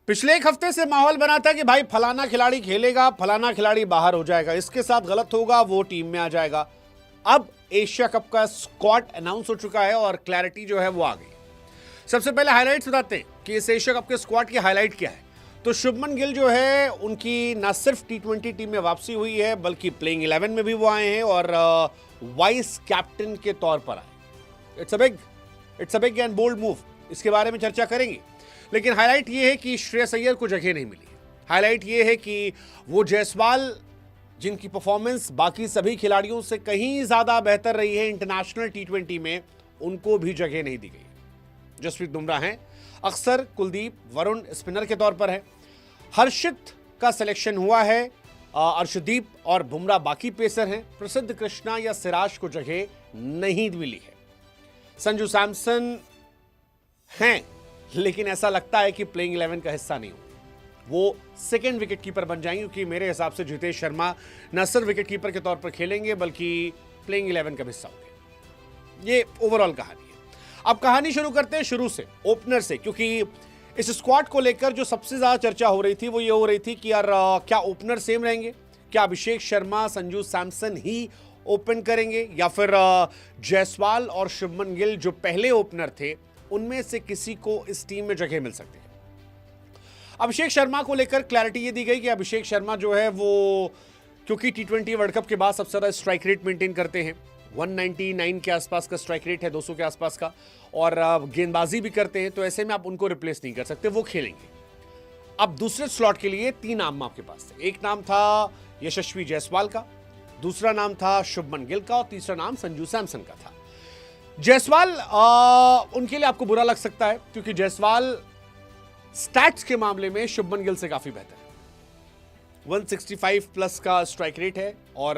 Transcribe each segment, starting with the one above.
पिछले एक हफ्ते से माहौल बना था कि भाई फलाना खिलाड़ी खेलेगा, फलाना खिलाड़ी बाहर हो जाएगा, इसके साथ गलत होगा वो टीम में आ जाएगा। अब एशिया कप का स्क्वाड अनाउंस हो चुका है और क्लैरिटी जो है वो आ गई। सबसे पहले हाइलाइट्स बताते हैं कि इस एशिया कप के स्क्वाड की हाईलाइट क्या है। तो शुभमन गिल जो है उनकी न सिर्फ T20 टीम में वापसी हुई है बल्कि प्लेइंग 11 में भी वो आए हैं और वाइस कैप्टन के तौर पर आए। It's a big and bold move, इसके बारे में चर्चा करेंगे। लेकिन हाईलाइट ये है कि श्रेयस अय्यर को जगह नहीं मिली। हाईलाइट ये है कि वो जायसवाल जिनकी परफॉर्मेंस बाकी सभी खिलाड़ियों से कहीं ज्यादा बेहतर रही है इंटरनेशनल T20 में, उनको भी जगह नहीं दी गई। जसप्रीत बुमराह हैं, अक्सर, कुलदीप, वरुण स्पिनर के तौर पर है, हर्षित का सिलेक्शन हुआ है, अर्शदीप और बुमराह बाकी पेसर हैं, प्रसिद्ध कृष्णा या सिराज को जगह नहीं मिली है। संजू सैमसन हैं लेकिन ऐसा लगता है कि प्लेइंग 11 का हिस्सा नहीं हो, वो सेकंड विकेट कीपर बन जाएंगे क्योंकि मेरे हिसाब से जितेश शर्मा न सिर्फ विकेट कीपर के तौर पर खेलेंगे बल्कि प्लेइंग 11 का हिस्सा होंगे। ये ओवरऑल कहानी है। अब कहानी शुरू करते हैं शुरू से, ओपनर से, क्योंकि इस स्क्वाड को लेकर जो सबसे ज्यादा चर्चा हो रही थी वो ये हो रही थी कि यार क्या ओपनर सेम रहेंगे, क्या अभिषेक शर्मा, संजू सैमसन ही ओपन करेंगे या फिर जायसवाल और शुभमन गिल जो पहले ओपनर थे उनमें से किसी को इस टीम में जगह मिल सकती है। अभिषेक शर्मा को लेकर क्लैरिटी ये दी गई कि अभिषेक शर्मा जो है वो क्योंकि T20 वर्ल्ड कप के बाद सबसे ज्यादा स्ट्राइक रेट मेंटेन करते हैं, 199 के आसपास का स्ट्राइक रेट है, 200 के आसपास का, और गेंदबाजी भी करते हैं, तो ऐसे में आप उनको रिप्लेस नहीं कर सकते, वो खेलेंगे। अब दूसरे स्लॉट के लिए 3 नाम आपके पास थे। एक नाम था यशस्वी जायसवाल का, दूसरा नाम था शुभमन गिल का और तीसरा नाम संजू सैमसन का था। जायसवाल उनके लिए आपको बुरा लग सकता है क्योंकि जायसवाल स्टैट्स के मामले में शुभमन गिल से काफी बेहतर है। 165 प्लस का स्ट्राइक रेट है और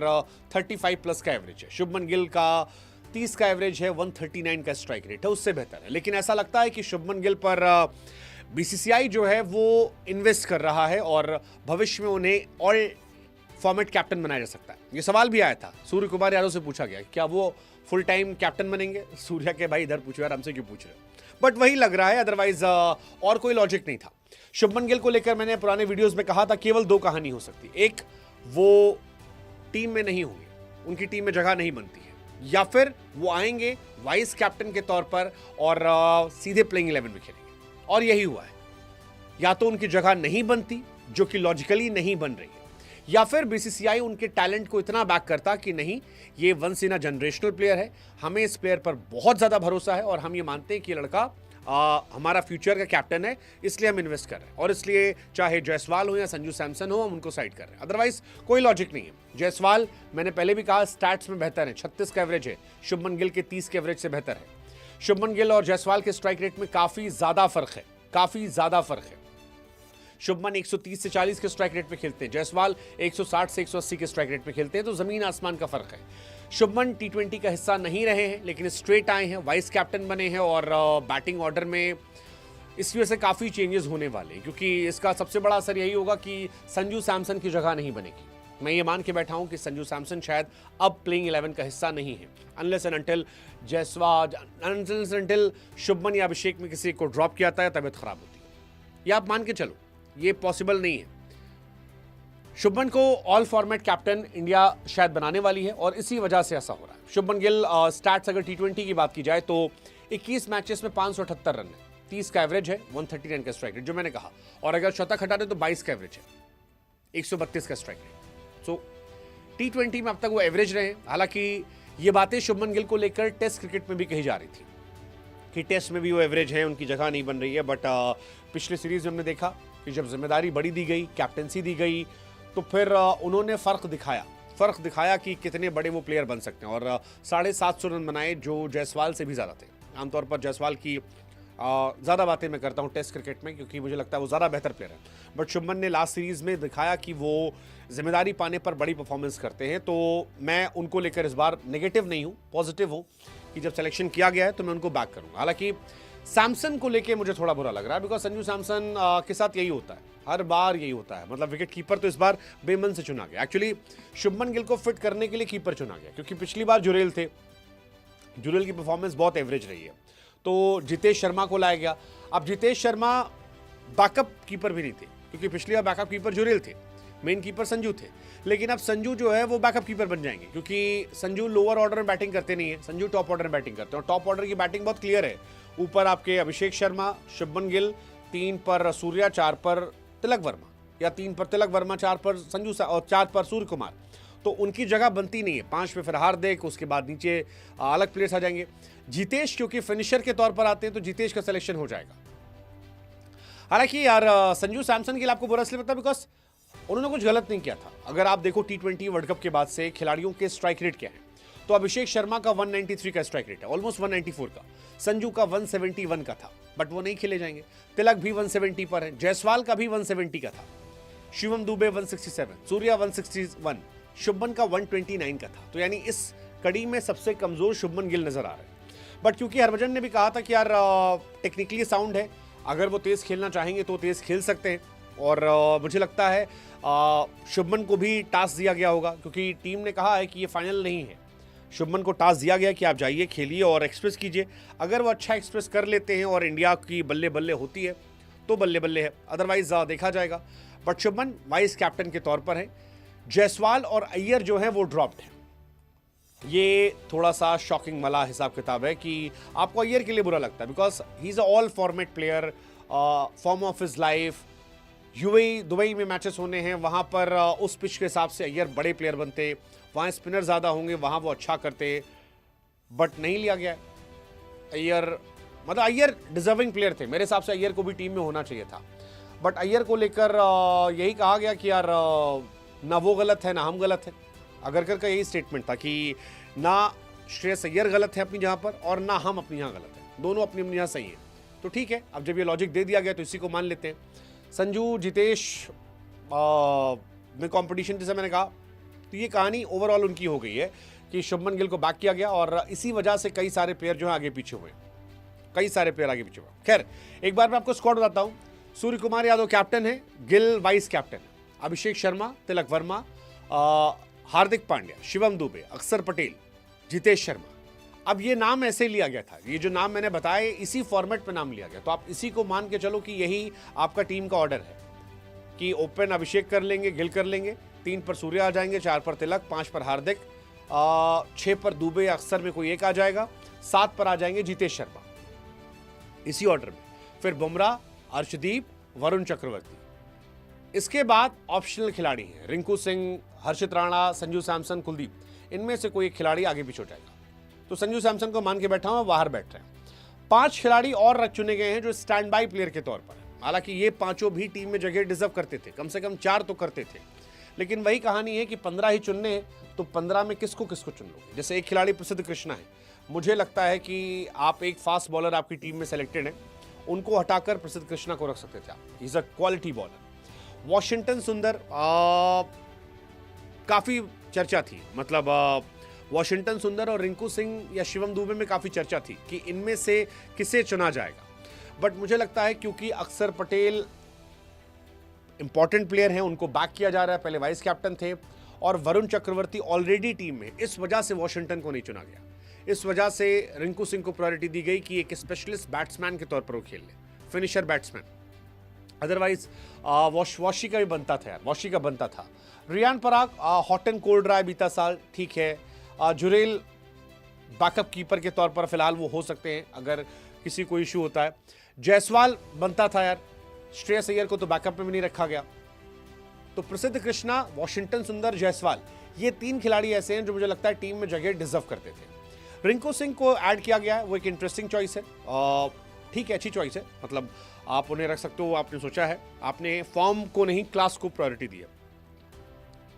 35 प्लस का एवरेज है। शुभमन गिल का 30 का एवरेज है, 139 का स्ट्राइक रेट है, उससे बेहतर है। लेकिन ऐसा लगता है कि शुभमन गिल पर BCCI जो है वो इन्वेस्ट कर रहा है और भविष्य में उन्हें ऑल फॉर्मेट कैप्टन बनाया जा सकता है। ये सवाल भी आया था, सूर्य कुमार यादव से पूछा गया क्या वो फुल टाइम कैप्टन बनेंगे। सूर्या के भाई इधर पूछो यार, हमसे क्यों पूछ रहे हो, बट वही लग रहा है, अदरवाइज और कोई लॉजिक नहीं था। शुभमन गिल को लेकर मैंने पुराने वीडियोस में कहा था केवल 2 कहानी हो सकती है, एक वो टीम में नहीं होंगे, उनकी टीम में जगह नहीं बनती है, या फिर वो आएंगे वाइस कैप्टन के तौर पर और सीधे प्लेइंग 11 में खेलेंगे, और यही हुआ है। या तो उनकी जगह नहीं बनती जो कि लॉजिकली नहीं बन रही है, या फिर BCCI उनके टैलेंट को इतना बैक करता कि नहीं ये once in a generational player है, हमें इस प्लेयर पर बहुत ज्यादा भरोसा है और हम ये मानते हैं कि ये लड़का हमारा फ्यूचर का कैप्टन है, इसलिए हम इन्वेस्ट कर रहे हैं, और इसलिए चाहे जायसवाल हो या संजू सैमसन हो हम उनको साइड कर रहे हैं। अदरवाइज कोई लॉजिक नहीं है। जायसवाल मैंने पहले भी कहा स्टैट्स में बेहतर है, 36 का एवरेज है, शुभमन गिल के 30 के एवरेज से बेहतर है। शुभमन गिल और जायसवाल के स्ट्राइक रेट में काफी ज्यादा फर्क है। शुभमन 130 से 40 के स्ट्राइक रेट पे खेलते हैं, जायसवाल 160 से 180 के स्ट्राइक रेट पे खेलते हैं, तो जमीन आसमान का फर्क है। शुभमन T20 का हिस्सा नहीं रहे हैं लेकिन स्ट्रेट आए हैं, वाइस कैप्टन बने हैं और बैटिंग ऑर्डर में इसकी वजह से काफी चेंजेस होने वाले हैं, क्योंकि इसका सबसे बड़ा असर यही होगा कि संजू सैमसन की जगह नहीं बनेगी। मैं ये मान के बैठा हूं कि संजू सैमसन शायद अब प्लेइंग 11 का हिस्सा नहीं है, अनलेस एंड अनटिल शुभमन या अभिषेक में किसी को ड्रॉप किया जाता है, तबियत खराब होती है, या आप मान के चलो ये पॉसिबल नहीं है। शुभमन को ऑल फॉर्मेट कैप्टन इंडिया शायद बनाने वाली है और इसी वजह से ऐसा हो रहा है। शुभमन गिल स्टैट्स अगर T20 की बात की जाए तो 21 मैचेस में 578 रन है, 30 का एवरेज है, 139 का स्ट्राइक रेट जो मैंने कहा, और अगर शतक हटा दे तो 22 का एवरेज है, 132 का स्ट्राइक रेट। सो T20 में अब तक वो एवरेज रहे। हालांकि ये बातें शुभमन गिल को लेकर टेस्ट क्रिकेट में भी कही जा रही थी कि टेस्ट में भी वो एवरेज है, उनकी जगह नहीं बन रही है, बट पिछले सीरीज में हमने देखा कि जब जिम्मेदारी बड़ी दी गई, कैप्टनसी दी गई, तो फिर उन्होंने फर्क दिखाया कि कितने बड़े वो प्लेयर बन सकते हैं, और 750 रन बनाए जो जायसवाल से भी ज़्यादा थे। आमतौर पर जायसवाल की ज़्यादा बातें मैं करता हूँ टेस्ट क्रिकेट में क्योंकि मुझे लगता है वो ज़्यादा बेहतर प्लेयर है, बट शुभमन ने लास्ट सीरीज़ में दिखाया कि वो जिम्मेदारी पाने पर बड़ी परफॉर्मेंस करते हैं। तो मैं उनको लेकर इस बार नेगेटिव नहीं हूँ, पॉजिटिव हूँ कि जब सिलेक्शन किया गया है तो मैं उनको बैक करूँगा। हालांकि सैमसन को लेके मुझे थोड़ा बुरा लग रहा है बिकॉज संजू सैमसन के साथ यही होता है, हर बार यही होता है, मतलब विकेट कीपर तो इस बार बेमन से चुना गया। एक्चुअली शुभमन गिल को फिट करने के लिए कीपर चुना गया क्योंकि पिछली बार जुरेल थे, जुरेल की परफॉर्मेंस बहुत एवरेज रही है, तो जितेश शर्मा को लाया गया। अब जितेश शर्मा बैकअप कीपर भी नहीं थे, क्योंकि पिछली बार बैकअप कीपर जुरेल थे, मेन कीपर संजू थे। लेकिन अब संजू जो है वो बैकअप कीपर बन जाएंगे, क्योंकि संजू लोअर ऑर्डर में बैटिंग करते नहीं है, संजू टॉप ऑर्डर में बैटिंग करते हैं और टॉप ऑर्डर की बैटिंग बहुत क्लियर है। ऊपर आपके अभिषेक शर्मा, शुभमन गिल, 3 पर सूर्या, 4 पर तिलक वर्मा, या 3 पर तिलक वर्मा, 4 पर संजू और 4 पर सूर्य कुमार। तो उनकी जगह बनती नहीं है। 5 पे फिर हार्दिक, उसके बाद नीचे अलग प्लेयर्स आ जाएंगे। जितेश क्योंकि फिनिशर के तौर पर आते हैं तो जितेश का सिलेक्शन हो जाएगा। हालांकि यार संजू सैमसन के लिए आपको बुरा इसलिए पता बिकॉज उन्होंने कुछ गलत नहीं किया था। अगर आप देखो T20 वर्ल्ड कप के बाद से खिलाड़ियों के स्ट्राइक रेट क्या है, तो अभिषेक शर्मा का 193 का स्ट्राइक रेट है, ऑलमोस्ट 194 का। संजू का 171 का था, बट वो नहीं खेले जाएंगे। तिलक भी 170 पर है, जायसवाल का भी 170 का था, शिवम दुबे 167, सूर्या 161, शुभमन का 129 का था। तो यानी इस कड़ी में सबसे कमजोर शुभमन गिल नजर आ रहा है। बट क्योंकि हरभजन ने भी कहा था कि यार टेक्निकली साउंड है, अगर वो तेज खेलना चाहेंगे तो तेज खेल सकते हैं। और मुझे लगता है शुभमन को भी टास्क दिया गया होगा, क्योंकि टीम ने कहा है कि ये फाइनल नहीं है। शुभमन को टास्क दिया गया कि आप जाइए, खेलिए और एक्सप्रेस कीजिए। अगर वो अच्छा एक्सप्रेस कर लेते हैं और इंडिया की बल्ले बल्ले होती है तो बल्ले बल्ले है, अदरवाइज देखा जाएगा। बट शुभमन वाइस कैप्टन के तौर पर है। जायसवाल और अय्यर जो है वो ड्रॉप्ड है। ये थोड़ा सा शॉकिंग वाला हिसाब किताब है कि आपको अय्यर के लिए बुरा लगता है, because he is a all format player, form of his life. UAE Dubai में मैचेस होने हैं, वहाँ पर उस पिच के हिसाब से अय्यर बड़े प्लेयर बनते, वहाँ स्पिनर ज़्यादा होंगे, वहाँ वो अच्छा करते, बट नहीं लिया गया। अय्यर मतलब अय्यर डिजर्विंग प्लेयर थे, मेरे हिसाब से अय्यर को भी टीम में होना चाहिए था। बट अय्यर को लेकर यही कहा गया कि यार ना वो गलत है ना हम गलत है। अगरकर का यही स्टेटमेंट था कि ना श्रेयस अय्यर गलत है अपनी जहाँ पर और ना हम अपनी यहाँ गलत है, दोनों अपनी अपनी यहाँ सही है। तो ठीक है, अब जब ये लॉजिक दे दिया गया तो इसी को मान लेते हैं। संजू जितेश में कंपटीशन जैसे मैंने कहा, तो ये कहानी ओवरऑल उनकी हो गई है कि शुभमन गिल को बैक किया गया और इसी वजह से कई सारे प्लेयर जो है आगे पीछे हुए, कई सारे प्लेयर आगे पीछे हुए। खैर एक बार मैं आपको स्क्वाड बताता हूँ। सूर्य कुमार यादव कैप्टन है, गिल वाइस कैप्टन, अभिषेक शर्मा, तिलक वर्मा, हार्दिक पांड्या, शिवम दुबे, अक्षर पटेल, जितेश शर्मा। अब ये नाम ऐसे लिया गया था, ये जो नाम मैंने बताए इसी फॉर्मेट पे नाम लिया गया, तो आप इसी को मान के चलो कि यही आपका टीम का ऑर्डर है कि ओपन अभिषेक कर लेंगे, गिल कर लेंगे, 3 पर सूर्य आ जाएंगे, 4 पर तिलक, 5 पर हार्दिक, 6 पर दुबे, अक्षर में कोई एक आ जाएगा, 7 पर आ जाएंगे जितेश शर्मा, इसी ऑर्डर में। फिर बुमराह, अर्शदीप, वरुण चक्रवर्ती। इसके बाद ऑप्शनल खिलाड़ी हैं, रिंकू सिंह, हर्षित राणा, संजू सैमसन, कुलदीप। इनमें से कोई एक खिलाड़ी आगे पीछे हो जाएगा। तो संजू सैमसन को मान के बैठा हूं, बाहर बैठ रहे हैं। 5 खिलाड़ी और रख चुने गए हैं जो स्टैंड बाई प्लेयर के तौर पर। हालांकि ये पांचों भी टीम में जगह डिजर्व करते थे, कम से कम 4 तो करते थे, लेकिन वही कहानी है कि 15 ही चुनने हैं, तो 15 में किसको किसको चुन लोगे। जैसे एक खिलाड़ी प्रसिद्ध कृष्णा है, मुझे लगता है कि आप एक फास्ट बॉलर आपकी टीम में सेलेक्टेड है, उनको हटाकर प्रसिद्ध कृष्णा को रख सकते थे आप। Is a quality bowler. Washington सुंदर काफी चर्चा थी, मतलब वॉशिंगटन सुंदर और रिंकू सिंह या शिवम दुबे में काफी चर्चा थी कि इनमें से किसे चुना जाएगा। बट मुझे लगता है क्योंकि अक्षर पटेल इंपॉर्टेंट प्लेयर हैं, उनको बैक किया जा रहा है, पहले वाइस कैप्टन थे, और वरुण चक्रवर्ती ऑलरेडी टीम में, इस वजह से वॉशिंगटन को नहीं चुना गया। इस वजह से रिंकू सिंह को प्रायोरिटी दी गई कि एक स्पेशलिस्ट बैट्समैन के तौर पर वो खेल ले, फिनिशर बैट्समैन। अदरवाइज वॉशी का भी बनता था यार, वॉशी का बनता था। Riyan Parag hot and cold रहा है बीता साल, ठीक है। जुरेल बैकअप कीपर के तौर पर फिलहाल वो हो सकते हैं अगर किसी को इशू होता है। जायसवाल बनता था यार, श्रेयस अय्यर को तो बैकअप में भी नहीं रखा गया। तो प्रसिद्ध कृष्णा, वॉशिंगटन सुंदर, जायसवाल, ये 3 खिलाड़ी ऐसे हैं जो मुझे लगता है टीम में जगह डिजर्व करते थे। रिंकू सिंह को ऐड किया गया है, वो एक इंटरेस्टिंग चॉइस है, ठीक है, अच्छी चॉइस है, मतलब आप उन्हें रख सकते हो, आपने सोचा है, आपने फॉर्म को नहीं क्लास को प्रायोरिटी दी है,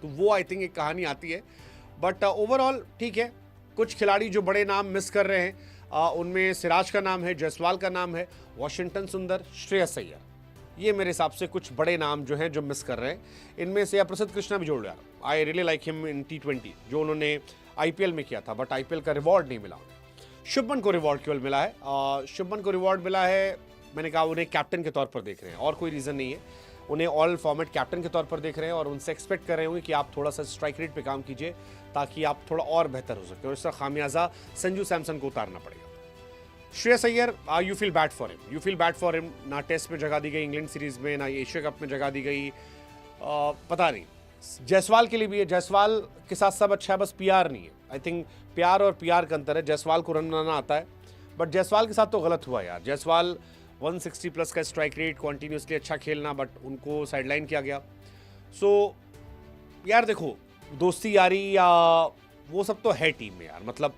तो वो आई थिंक एक कहानी आती है। बट ओवरऑल ठीक है। कुछ खिलाड़ी जो बड़े नाम मिस कर रहे हैं, उनमें सिराज का नाम है, जायसवाल का नाम है, वॉशिंगटन सुंदर, श्रेयस अय्यर, ये मेरे हिसाब से कुछ बड़े नाम जो हैं जो मिस कर रहे हैं। इनमें से प्रसिद्ध कृष्णा भी जोड़ रहा, I really like him in T20 जो उन्होंने IPL में किया था, बट IPL का रिवॉर्ड नहीं मिला उन्हें। शुभमन को रिवॉर्ड केवल मिला है, शुभमन को रिवॉर्ड मिला है, मैंने कहा उन्हें कैप्टन के तौर पर देख रहे हैं, और कोई रीज़न नहीं है, उन्हें ऑल फॉर्मेट कैप्टन के तौर पर देख रहे हैं और उनसे एक्सपेक्ट कर रहे होंगे कि आप थोड़ा सा स्ट्राइक रेट पे काम कीजिए ताकि आप थोड़ा और बेहतर हो सके, और इसका खामियाजा संजू सैमसन को उतारना पड़ेगा। Shreyas Iyer, you feel bad for him, you feel bad for him. ना टेस्ट में जगह दी गई इंग्लैंड सीरीज में, ना एशिया कप में जगह दी गई, पता नहीं। जायसवाल के लिए भी है, जायसवाल के साथ सब अच्छा है, बस पीआर नहीं है। आई थिंक प्यार और पीआर का अंतर है। जायसवाल को रन बनाना आता है, बट जायसवाल के साथ तो गलत हुआ यार। जायसवाल 160 प्लस का स्ट्राइक रेट, कॉन्टिन्यूसली अच्छा खेलना, बट उनको साइडलाइन किया गया। सो यार देखो, दोस्ती यारी या वो सब तो है टीम में यार। मतलब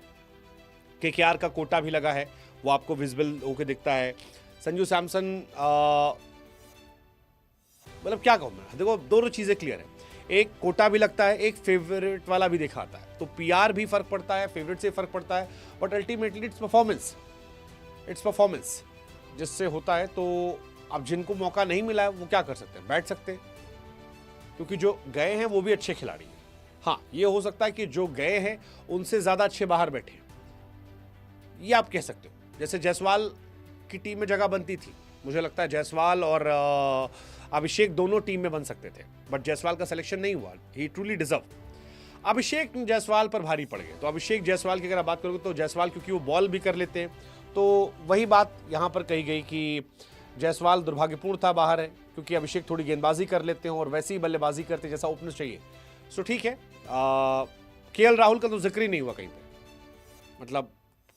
केकेआर का कोटा भी लगा है, वो आपको विजिबल होके दिखता है। संजू सैमसन, मतलब क्या कहूँ मैं, देखो दोनों चीज़ें क्लियर है। एक कोटा भी लगता है, एक फेवरेट वाला भी दिखाता है। तो पीआर भी फर्क पड़ता है, फेवरेट से फर्क पड़ता है, but ultimately it's performance, it's performance जिससे होता है। तो अब जिनको मौका नहीं मिला है वो क्या कर सकते हैं, बैठ सकते हैं, क्योंकि जो गए हैं वो भी अच्छे खिलाड़ी हैं। हाँ, ये हो सकता है कि जो गए हैं उनसे ज़्यादा अच्छे बाहर बैठे हैं, ये आप कह सकते हो। जैसे जायसवाल की टीम में जगह बनती थी, मुझे लगता है जायसवाल और अभिषेक दोनों टीम में बन सकते थे, बट जायसवाल का सिलेक्शन नहीं हुआ। ही ट्रूली डिजर्व। अभिषेक जायसवाल पर भारी पड़ गए। तो अभिषेक जायसवाल की अगर आप बात करोगे तो जायसवाल क्योंकि वो बॉल भी कर लेते हैं, तो वही बात यहाँ पर कही गई कि जायसवाल दुर्भाग्यपूर्ण था बाहर है, क्योंकि अभिषेक थोड़ी गेंदबाजी कर लेते हैं और वैसे ही बल्लेबाजी करते जैसा ओपनर चाहिए। सो ठीक है, केएल राहुल का तो जिक्र ही नहीं हुआ कहीं पर, मतलब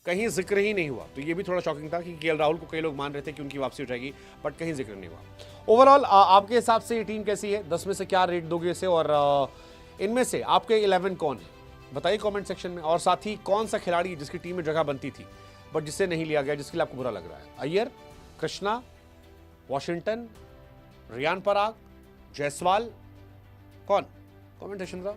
कहीं जिक्र ही नहीं हुआ। तो ये भी थोड़ा शॉकिंग था कि केएल राहुल को कई लोग मान रहे थे कि उनकी वापसी हो जाएगी, बट कहीं जिक्र नहीं हुआ। ओवरऑल आपके हिसाब से ये टीम कैसी है, 10 में से क्या रेट दोगे इसे, और इनमें से आपके 11 कौन है बताइए कमेंट सेक्शन में। और साथ ही कौन सा खिलाड़ी जिसकी टीम में जगह बनती थी बट जिससे नहीं लिया गया, जिसके लिए आपको बुरा लग रहा है। अय्यर, कृष्णा, वॉशिंगटन, रियान पराग, जायसवाल, कौन? कमेंट सेक्शन में